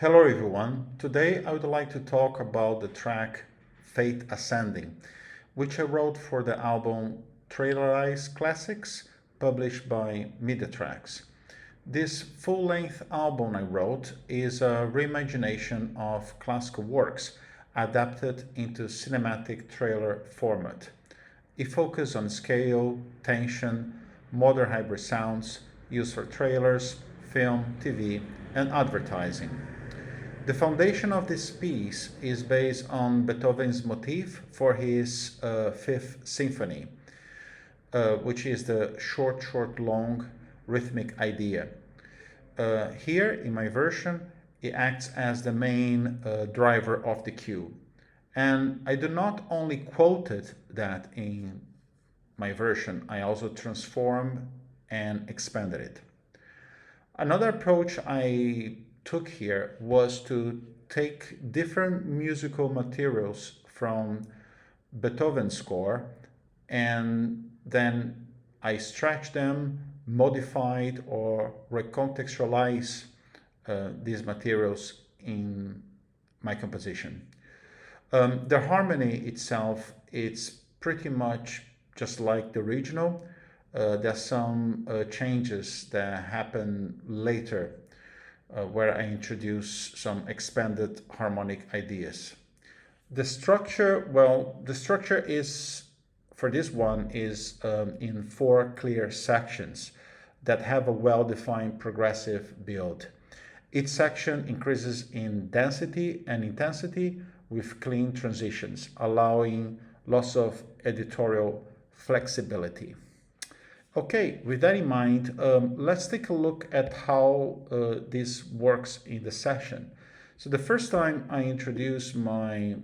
Hello everyone. Today I would like to talk about the track Fate Ascending, which I wrote for the album Trailerized Classics, published by Media Tracks. This full-length album I wrote is a reimagination of classical works adapted into cinematic trailer format. It focuses on scale, tension, modern hybrid sounds used for trailers, film, TV, and advertising. The foundation of this piece is based on Beethoven's motif for his Fifth Symphony, which is the short, long rhythmic idea. Here, in my version, it acts as the main driver of the cue. And I do not only quoted that in my version, I also transformed and expanded it. Another approach I took here was to take different musical materials from Beethoven's score and then I stretched them, modified or recontextualized these materials in my composition. The harmony itself, it's pretty much just like the original. There's some changes that happen later where I introduce some expanded harmonic ideas. The structure, the structure is, for this one, is in 4 clear sections that have a well-defined progressive build. Each section increases in density and intensity with clean transitions, allowing lots of editorial flexibility. Okay, with that in mind, let's take a look at how this works in the session. So the first time I introduce the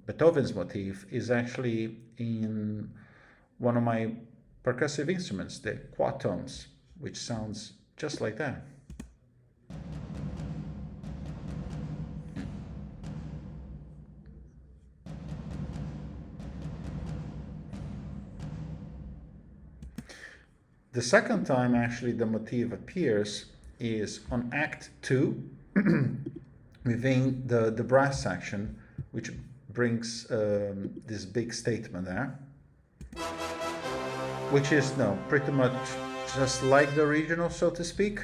Beethoven's motif is actually in one of my percussive instruments, the quatones, which sounds just like that. The second time actually the motif appears is on Act 2 within the brass section, which brings this big statement there, which is pretty much just like the original, so to speak.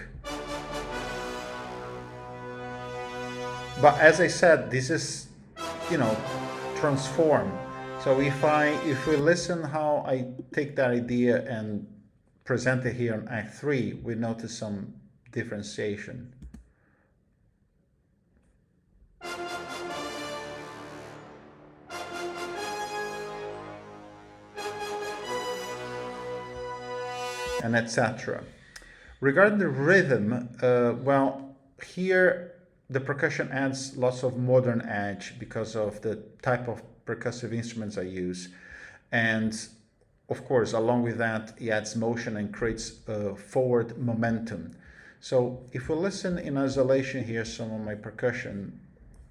But as I said, this is, transformed. So if we listen how I take that idea and present it here in Act 3, we notice some differentiation. And etc. Regarding the rhythm, here the percussion adds lots of modern edge because of the type of percussive instruments I use. And of course, along with that, it adds motion and creates forward momentum. So if we listen in isolation here, some of my percussion,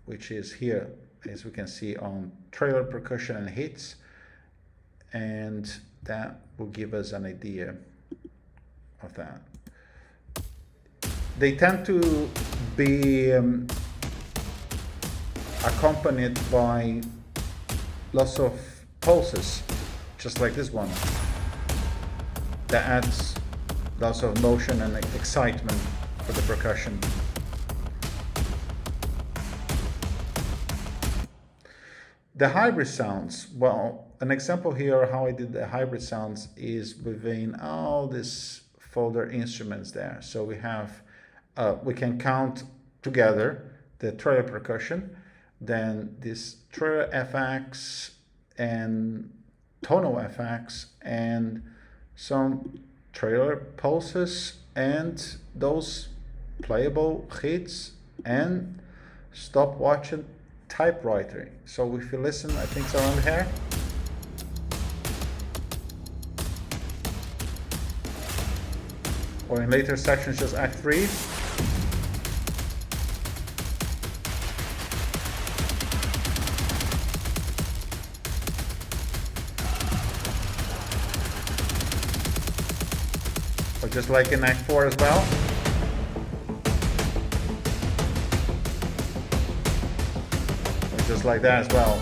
which is here, as we can see on trailer percussion and hits, and that will give us an idea of that. They tend to be accompanied by lots of pulses, just like this one, that adds lots of motion and excitement for the percussion. The hybrid sounds, an example here how I did the hybrid sounds is within all these folder instruments there. So we have, we can count together the trailer percussion, then this trailer FX and tonal FX and some trailer pulses and those playable hits and stopwatch and typewriter. So if you listen, I think it's around here. Or in later sections, just Act 3. Or just like in Act 4 as well. just like that as well.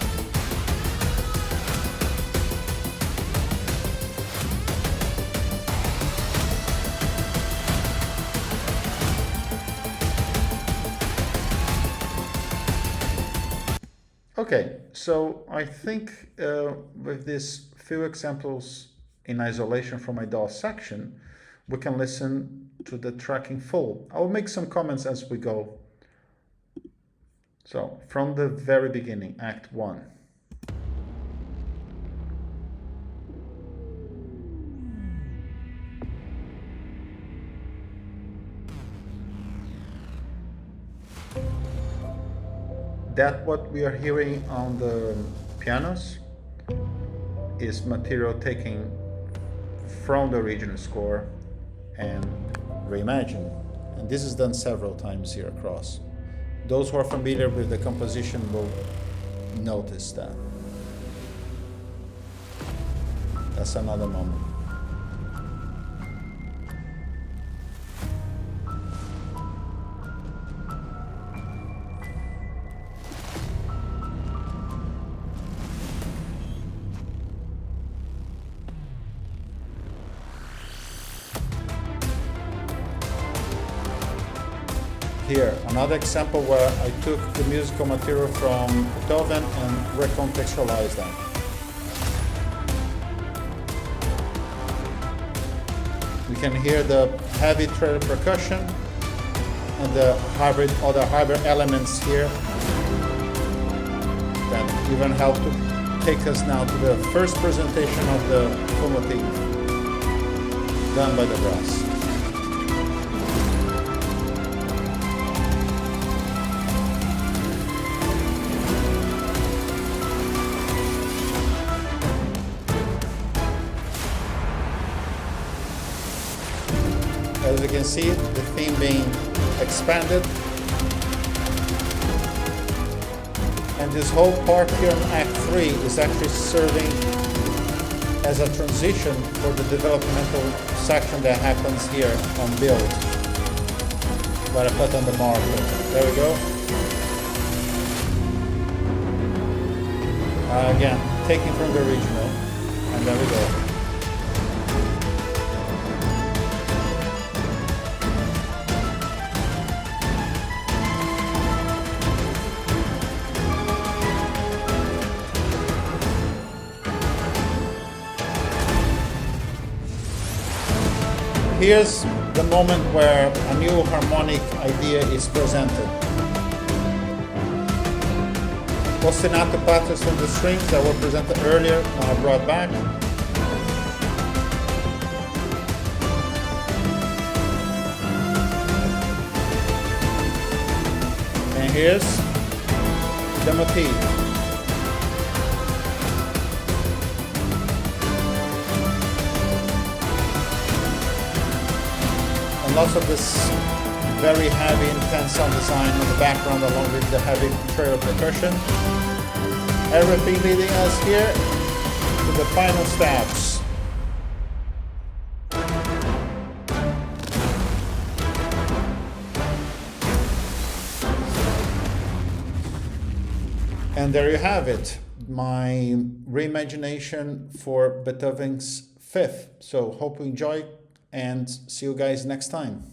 Okay, so I think with these few examples in isolation from my DAW section, we can listen to the track in full. I'll make some comments as we go. So, from the very beginning, Act 1. That what we are hearing on the pianos is material taken from the original score and reimagined. And this is done several times here across. Those who are familiar with the composition will notice that. That's another moment. Here, another example where I took the musical material from Beethoven and recontextualized them. We can hear the heavy tread percussion and the other hybrid elements here that even help to take us now to the first presentation of the full motif done by the brass. As you can see, the theme being expanded. And this whole part here in Act 3 is actually serving as a transition for the developmental section that happens here on build. Where I put on the marker. There we go. Again, taking from the original. And there we go. Here's the moment where a new harmonic idea is presented. Ostinato patterns from the strings that were presented earlier, now brought back. And here's the motif. Lots of this very heavy, intense sound design in the background along with the heavy trail percussion. Everything leading us here to the final steps. And there you have it, my reimagination for Beethoven's Fifth. So hope you enjoy and see you guys next time.